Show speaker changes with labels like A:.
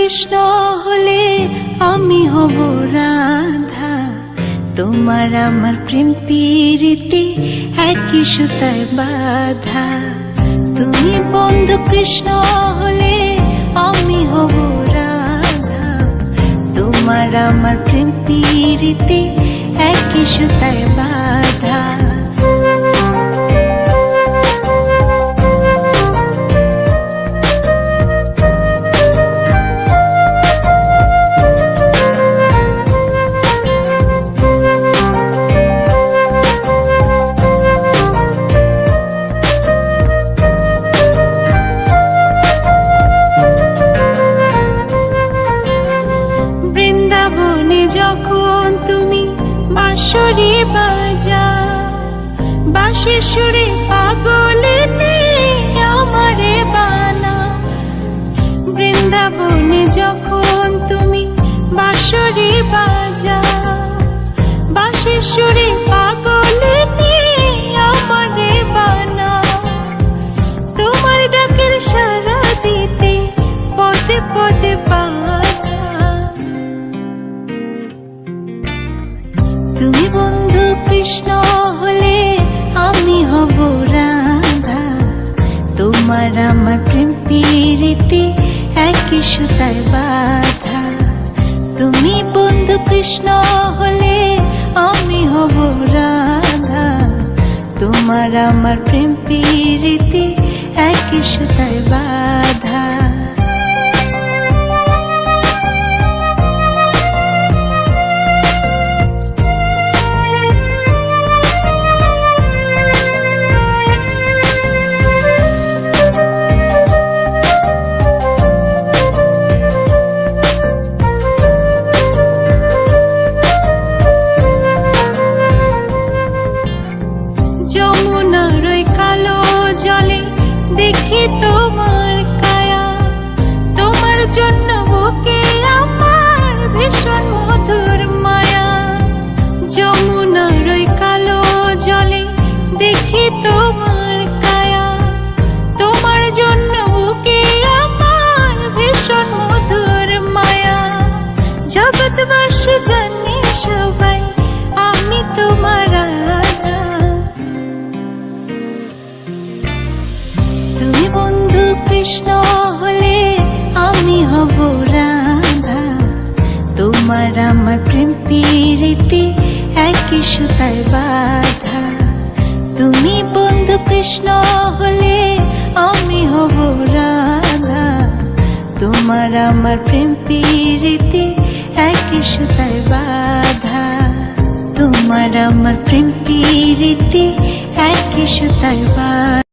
A: কৃষ্ণ হলে আমি হব রাধা, তোমার আমার প্রেম প্রীতি একই সুতায় বাঁধা। তুমি বন্ধু কৃষ্ণ হলে আমি হব রাধা, তোমার আমার প্রেম প্রীতি একই সুতায় বাঁধা। বৃন্দাবনে যখন তুমি বাঁশরি বাজাও, বাঁশির সুরে পাগলে আমারে বানাও। বৃন্দাবনে যখন তুমি বাঁশরি বাজাও, বাঁশির সুরে পাগলে আমারে বানাও। তোমার ডাকের সাড়া দিতে পদে পদে তুমি বন্ধু কৃষ্ণ হলে আমি হব রাধা, তোমার আমার প্রেম প্রীতি একই সুতায় বাঁধা। তুমি বন্ধু কৃষ্ণ হলে আমি হব রাধা, তোমার আমার প্রেম প্রীতি একই সুতায় বাঁধা। যমুনার ওই কালো জলে দেখি তোমার কায়া, তোমার জন্য বুকে আমার ভীষণ মধুর মায়া। যমুনার ওই কালো জলে দেখি তোমার কায়া, তোমার জন্য বুকে আমার ভীষণ মধুর মায়া। জগৎবাসী জানে সবাই আমি তোমার রাধা, তুমি বন্ধু কৃষ্ণ হলে আমি হব রাধা, তোমার আমার প্রেম প্রীতি একই সুতায় বাঁধা। তুমি বন্ধু কৃষ্ণ হলে আমি হব রাধা, তোমার আমার প্রেম প্রীতি একই সুতায় বাঁধা। তোমার আমার প্রেম প্রীতি একই সুতায় বাঁধা।